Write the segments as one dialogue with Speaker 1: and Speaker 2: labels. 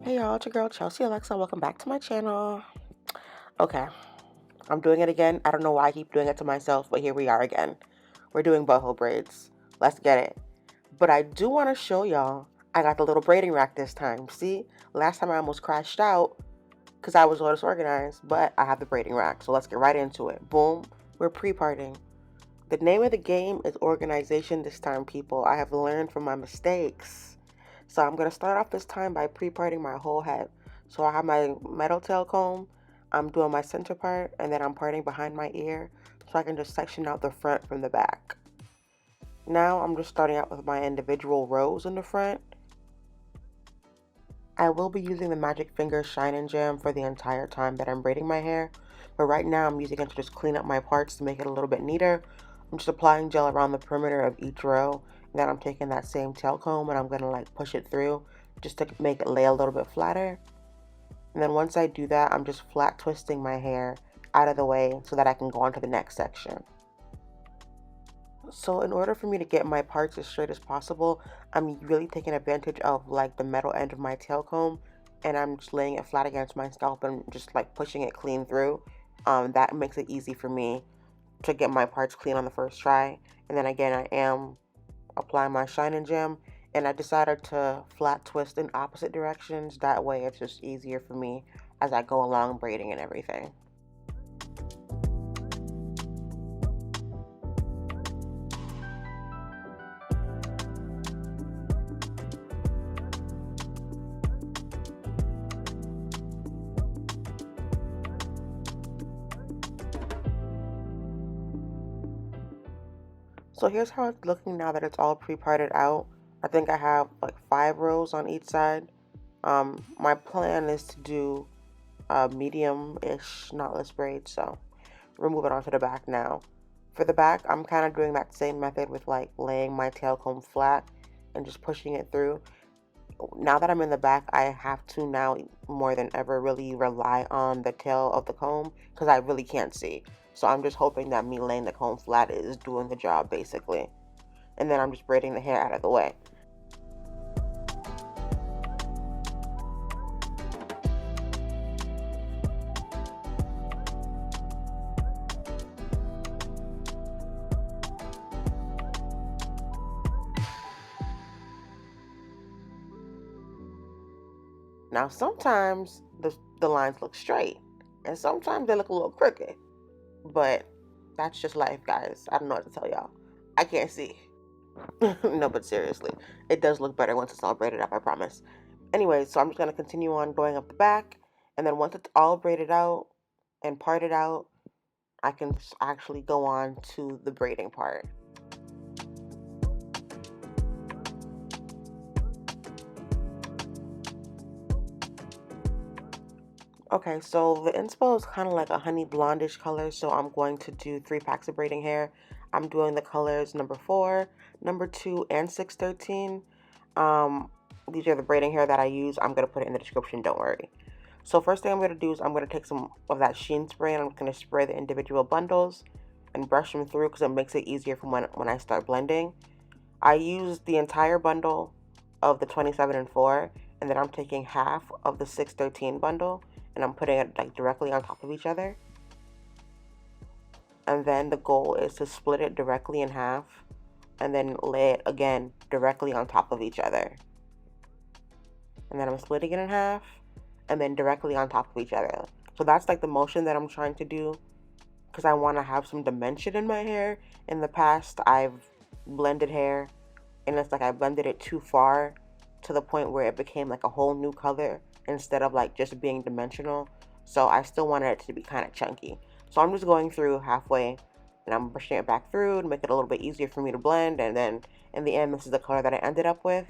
Speaker 1: Hey y'all, it's your girl Chelsea Alexa. Welcome back to my channel. Okay, I'm doing it again. I don't know why I keep doing it to myself, but here we are again. We're doing boho braids. Let's get it. But I do want to show y'all, I got the little braiding rack this time. See, last time I almost crashed out because I was disorganized, but I have the braiding rack. So let's get right into it. Boom, we're pre-parting. The name of the game is organization this time, people. I have learned from my mistakes. So I'm going to start off this time by pre-parting my whole head. So I have my metal tail comb, I'm doing my center part, and then I'm parting behind my ear so I can just section out the front from the back. Now I'm just starting out with my individual rows in the front. I will be using the Magic Finger Shine and Jam for the entire time that I'm braiding my hair, but right now I'm using it to just clean up my parts to make it a little bit neater. I'm just applying gel around the perimeter of each row, and then I'm taking that same tail comb and I'm going to like push it through just to make it lay a little bit flatter. And then once I do that, I'm just flat twisting my hair out of the way so that I can go on to the next section. So in order for me to get my parts as straight as possible, I'm really taking advantage of like the metal end of my tail comb, and I'm just laying it flat against my scalp and just like pushing it clean through. That makes it easy for me to get my parts clean on the first try. And then again, I am applying my Shine and Jam, and I decided to flat twist in opposite directions. That way it's just easier for me as I go along braiding and everything. So here's how it's looking now that it's all pre-parted out. I think I have like 5 rows on each side. My plan is to do a medium-ish knotless braid, so we'll move it onto the back now. For the back, I'm kind of doing that same method with like laying my tail comb flat and just pushing it through. Now that I'm in the back, I have to now more than ever really rely on the tail of the comb because I really can't see. So I'm just hoping that me laying the comb flat is doing the job basically. And then I'm just braiding the hair out of the way. Now sometimes the lines look straight and sometimes they look a little crooked, but that's just life, guys. I don't know what to tell y'all. I can't see. No, but seriously, it does look better once it's all braided up, I promise. Anyway, so I'm just going to continue on going up the back, and then once it's all braided out and parted out, I can actually go on to the braiding part. Okay, so the inspo is kind of like a honey blondish color, so I'm going to do 3 packs of braiding hair. I'm doing the colors number 4, number 2, and 613. These are the braiding hair that I use. I'm going to put it in the description, don't worry. So first thing I'm going to do is I'm going to take some of that Sheen spray and I'm going to spray the individual bundles and brush them through because it makes it easier for when I start blending. I use the entire bundle of the 27 and 4, and then I'm taking half of the 613 bundle and I'm putting it like directly on top of each other. And then the goal is to split it directly in half and then lay it again directly on top of each other. And then I'm splitting it in half and then directly on top of each other. So that's like the motion that I'm trying to do because I want to have some dimension in my hair. In the past, I've blended hair and it's like I blended it too far to the point where it became like a whole new color instead of like just being dimensional. So I still wanted it to be kind of chunky. So I'm just going through halfway and I'm brushing it back through to make it a little bit easier for me to blend. And then in the end, this is the color that I ended up with.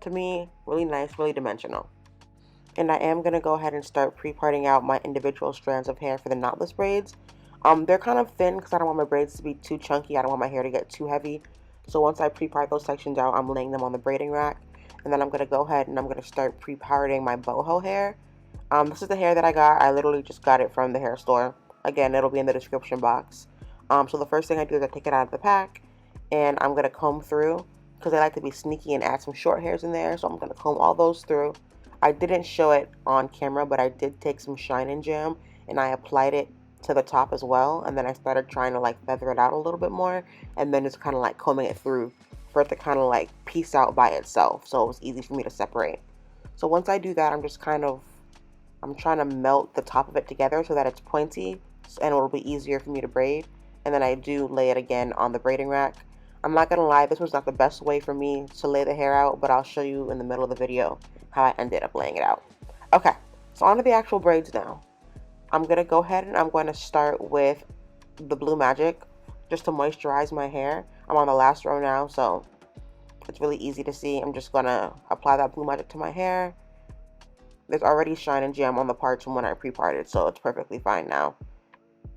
Speaker 1: To me, really nice, really dimensional. And I am going to go ahead and start pre-parting out my individual strands of hair for the knotless braids. They're kind of thin because I don't want my braids to be too chunky. I don't want my hair to get too heavy. So once I pre-part those sections out, I'm laying them on the braiding rack. And then I'm going to go ahead and I'm going to start pre-parting my boho hair. This is the hair that I got. I literally just got it from the hair store. Again, it'll be in the description box. So the first thing I do is I take it out of the pack and I'm going to comb through because I like to be sneaky and add some short hairs in there. So I'm going to comb all those through. I didn't show it on camera, but I did take some Shine and Jam and I applied it to the top as well, and then I started trying to like feather it out a little bit more, and then just kind of like combing it through for it to kind of like piece out by itself, so it was easy for me to separate. So once I do that, I'm trying to melt the top of it together so that it's pointy and it'll be easier for me to braid. And then I do lay it again on the braiding rack. I'm not gonna lie, this was not the best way for me to lay the hair out, but I'll show you in the middle of the video how I ended up laying it out. Okay, so on to the actual braids now. I'm gonna go ahead and I'm going to start with the Blue Magic just to moisturize my hair. I'm on the last row now, so it's really easy to see. I'm just gonna apply that Blue Magic to my hair. There's already Shine and Jam on the parts from when I pre-parted, so it's perfectly fine now.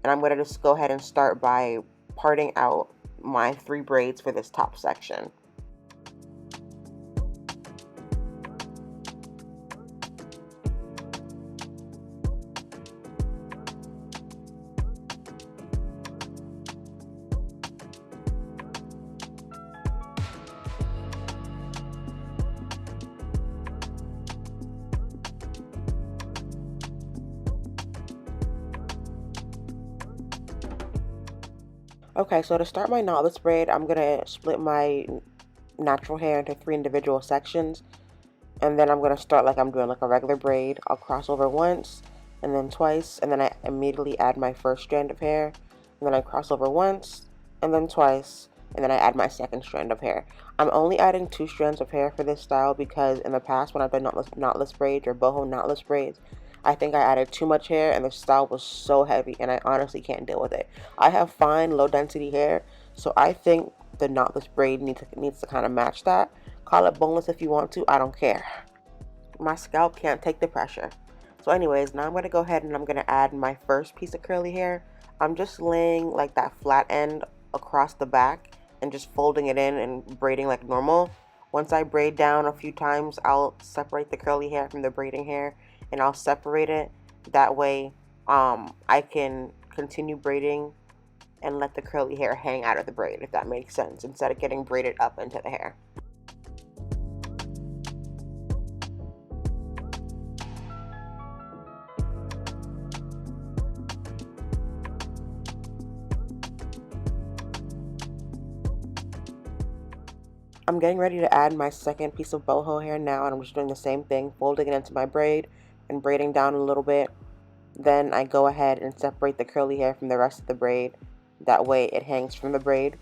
Speaker 1: And I'm gonna just go ahead and start by parting out my 3 braids for this top section. Okay, so to start my knotless braid, I'm gonna split my natural hair into 3 individual sections, and then I'm gonna start like I'm doing like a regular braid. I'll cross over once, and then twice, and then I immediately add my first strand of hair, and then I cross over once, and then twice, and then I add my second strand of hair. I'm only adding 2 strands of hair for this style because in the past when I've done knotless braids or boho knotless braids, I think I added too much hair and the style was so heavy and I honestly can't deal with it. I have fine low density hair, so I think the knotless braid needs to kind of match that. Call it boneless if you want to, I don't care. My scalp can't take the pressure. So anyways, now I'm going to go ahead and I'm going to add my first piece of curly hair. I'm just laying like that flat end across the back and just folding it in and braiding like normal. Once I braid down a few times, I'll separate the curly hair from the braiding hair and I'll separate it. That way I can continue braiding and let the curly hair hang out of the braid, if that makes sense, instead of getting braided up into the hair. I'm getting ready to add my second piece of boho hair now, and I'm just doing the same thing, folding it into my braid and braiding down a little bit. Then I go ahead and separate the curly hair from the rest of the braid. That way it hangs from the braid.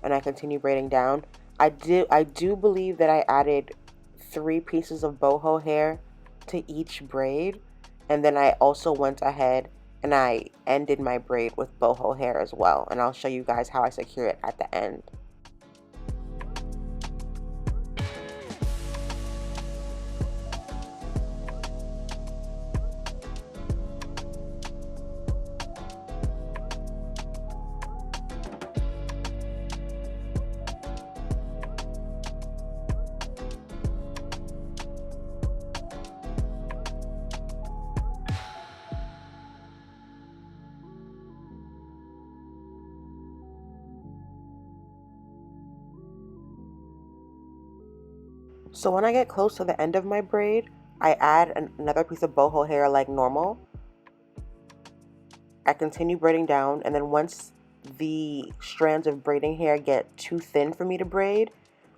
Speaker 1: And I continue braiding down. I do believe that I added 3 pieces of boho hair to each braid. And then I also went ahead and I ended my braid with boho hair as well. And I'll show you guys how I secure it at the end. So when I get close to the end of my braid, I add another piece of boho hair like normal. I continue braiding down, and then once the strands of braiding hair get too thin for me to braid,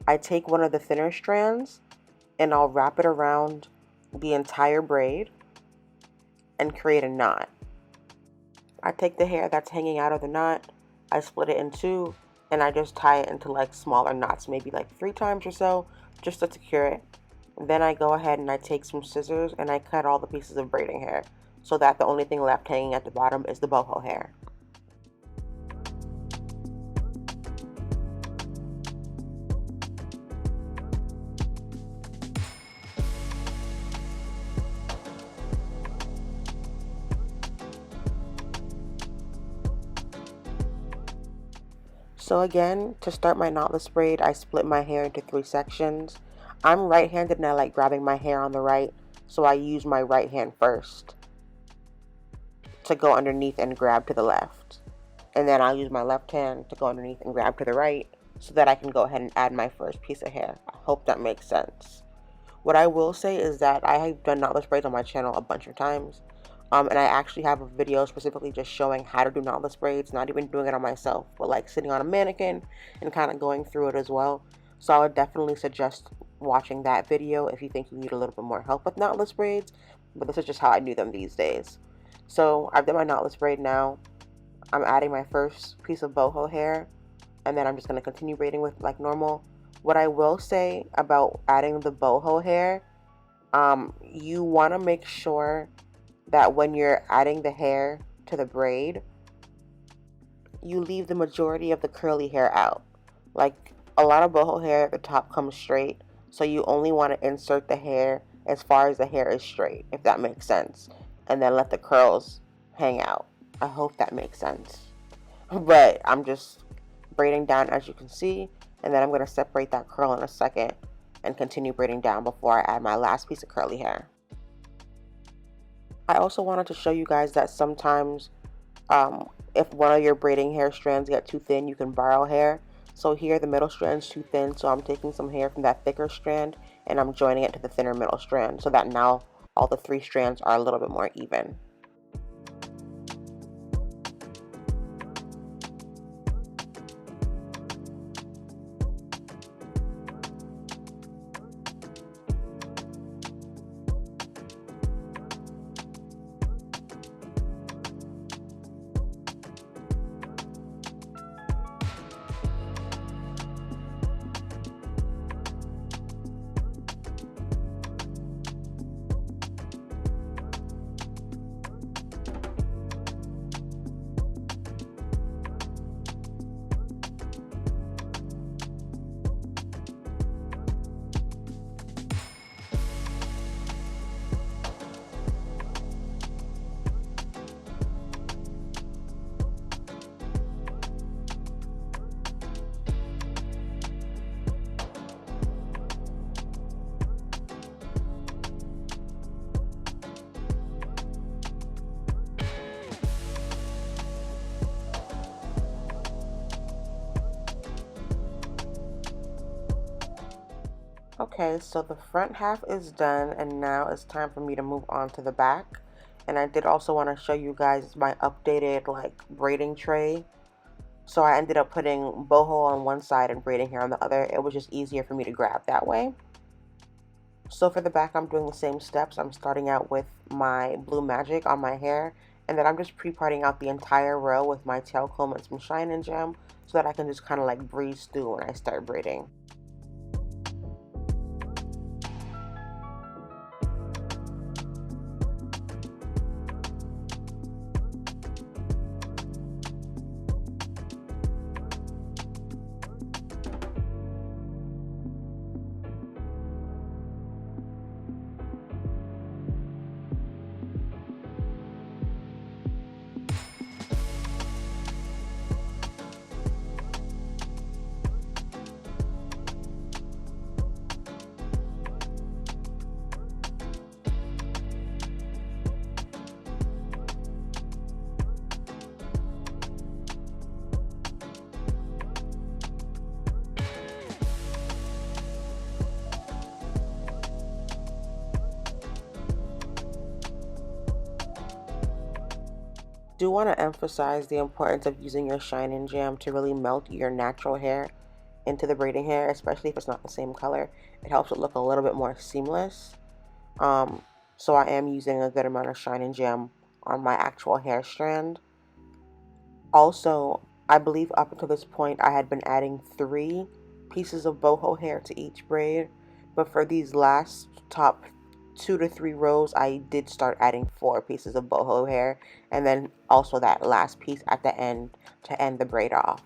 Speaker 1: I take one of the thinner strands and I'll wrap it around the entire braid and create a knot. I take the hair that's hanging out of the knot, I split it in 2, and I just tie it into like smaller knots, maybe like 3 times or so, just to secure it. Then I go ahead and I take some scissors and I cut all the pieces of braiding hair so that the only thing left hanging at the bottom is the boho hair. So again, to start my knotless braid, I split my hair into 3 sections. I'm right-handed and I like grabbing my hair on the right, so I use my right hand first to go underneath and grab to the left. And then I'll use my left hand to go underneath and grab to the right so that I can go ahead and add my first piece of hair. I hope that makes sense. What I will say is that I have done knotless braids on my channel a bunch of times. And I actually have a video specifically just showing how to do knotless braids, not even doing it on myself, but like sitting on a mannequin and kind of going through it as well. So I would definitely suggest watching that video if you think you need a little bit more help with knotless braids, but this is just how I do them these days. So I've done my knotless braid now. I'm adding my first piece of boho hair, and then I'm just going to continue braiding with like normal. What I will say about adding the boho hair, you want to make sure that when you're adding the hair to the braid, you leave the majority of the curly hair out. Like, a lot of boho hair at the top comes straight, so you only want to insert the hair as far as the hair is straight, if that makes sense, and then let the curls hang out. I hope that makes sense. But I'm just braiding down, as you can see, and then I'm going to separate that curl in a second and continue braiding down before I add my last piece of curly hair. I also wanted to show you guys that sometimes if one of your braiding hair strands get too thin, you can borrow hair. So here the middle strand's too thin, so I'm taking some hair from that thicker strand and I'm joining it to the thinner middle strand so that now all the 3 strands are a little bit more even. Okay, so the front half is done, and now it's time for me to move on to the back. And I did also want to show you guys my updated like braiding tray. So I ended up putting boho on one side and braiding hair on the other. It was just easier for me to grab that way. So for the back, I'm doing the same steps. I'm starting out with my Blue Magic on my hair, and then I'm just pre-parting out the entire row with my tail comb and some Shine and Gem so that I can just kind of like breeze through when I start braiding. Do want to emphasize the importance of using your Shine and Jam to really melt your natural hair into the braiding hair, especially if it's not the same color. It helps it look a little bit more seamless. So I am using a good amount of Shine and Jam on my actual hair strand. Also, I believe up until this point I had been adding 3 pieces of boho hair to each braid, but for these last top 2 to 3 rows I did start adding 4 pieces of boho hair, and then also that last piece at the end to end the braid off.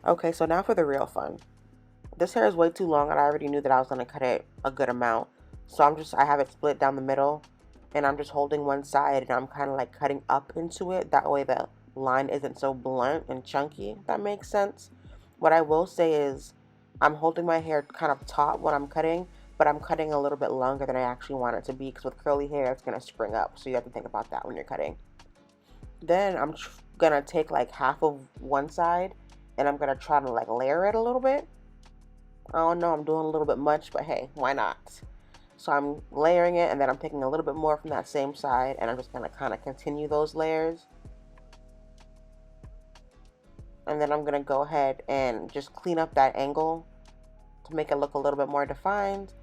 Speaker 1: Okay, so now for the real fun. This hair is way too long and I already knew that I was going to cut it a good amount. So I have it split down the middle and I'm just holding one side and I'm kind of like cutting up into it. That way the line isn't so blunt and chunky, if that makes sense. What I will say is I'm holding my hair kind of taut when I'm cutting, but I'm cutting a little bit longer than I actually want it to be because with curly hair it's going to spring up. So you have to think about that when you're cutting. Then I'm going to take like half of one side and I'm going to try to like layer it a little bit. I don't know, I'm doing a little bit much, but hey, why not? So I'm layering it and then I'm taking a little bit more from that same side and I'm just going to kind of continue those layers. And then I'm going to go ahead and just clean up that angle to make it look a little bit more defined.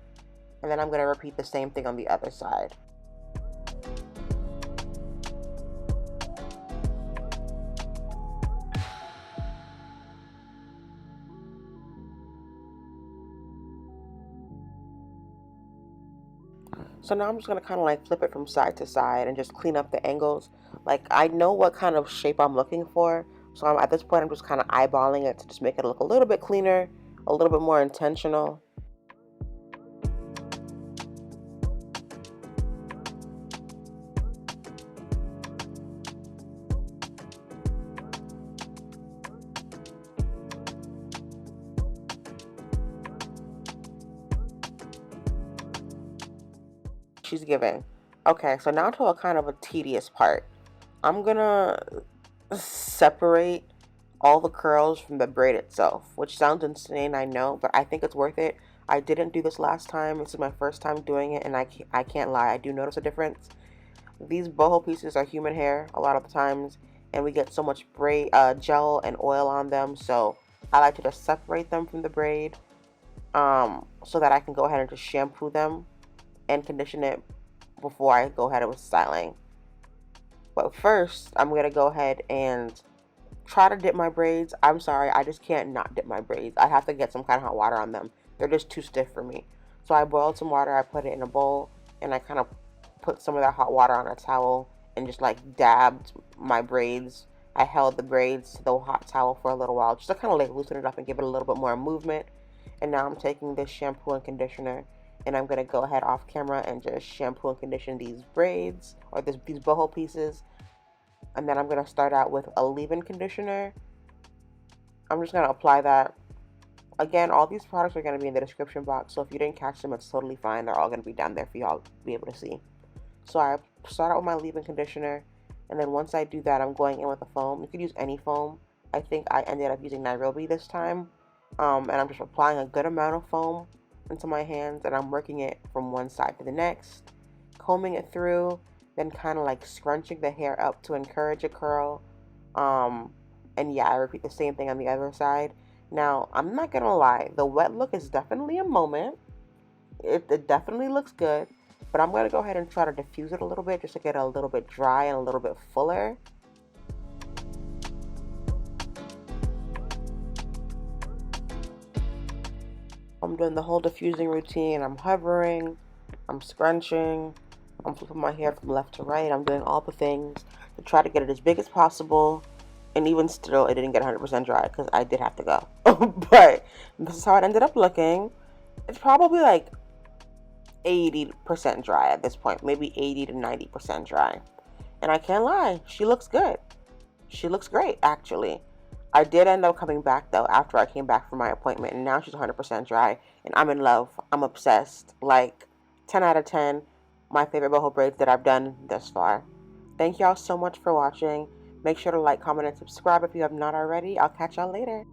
Speaker 1: And then I'm going to repeat the same thing on the other side. So now I'm just going to kind of like flip it from side to side and just clean up the angles. Like I know what kind of shape I'm looking for. So at this point I'm just kind of eyeballing it to just make it look a little bit cleaner, a little bit more intentional. She's giving. Okay, so now to a kind of a tedious part. I'm gonna separate all the curls from the braid itself, which sounds insane, I know, but I think it's worth it. I didn't do this last time. This is my first time doing it, and I can't lie. I do notice a difference. These boho pieces are human hair a lot of the times, and we get so much braid, gel and oil on them, so I like to just separate them from the braid so that I can go ahead and just shampoo them and condition it before I go ahead with styling. But first, I'm going to go ahead and try to dip my braids. I'm sorry, I just can't not dip my braids. I have to get some kind of hot water on them. They're just too stiff for me. So I boiled some water, I put it in a bowl, and I kind of put some of that hot water on a towel and just like dabbed my braids. I held the braids to the hot towel for a little while just to kind of like loosen it up and give it a little bit more movement. And now I'm taking this shampoo and conditioner and I'm going to go ahead off camera and just shampoo and condition these braids or these boho pieces. And then I'm going to start out with a leave-in conditioner. I'm just going to apply that. Again, all these products are going to be in the description box, so if you didn't catch them, it's totally fine. They're all going to be down there for y'all to be able to see. So I start out with my leave-in conditioner, and then once I do that, I'm going in with a foam. You could use any foam. I think I ended up using Nairobi this time. And I'm just applying a good amount of foam into my hands, and I'm working it from one side to the next, combing it through, then kind of like scrunching the hair up to encourage a curl. And yeah, I repeat the same thing on the other side. Now, I'm not gonna lie, the wet look is definitely a moment. It definitely looks good, but I'm gonna go ahead and try to diffuse it a little bit just to get it a little bit dry and a little bit fuller. I'm doing the whole diffusing routine. I'm hovering, I'm scrunching, I'm flipping my hair from left to right. I'm doing all the things to try to get it as big as possible. And even still, it didn't get 100% dry because I did have to go. But this is how it ended up looking. It's probably like 80% dry at this point. Maybe 80 to 90% dry. And I can't lie, she looks good. She looks great, actually. I did end up coming back, though, after I came back from my appointment. And now she's 100% dry. And I'm in love. I'm obsessed. Like, 10 out of 10. My favorite boho braids that I've done thus far. Thank y'all so much for watching. Make sure to like, comment, and subscribe if you have not already. I'll catch y'all later.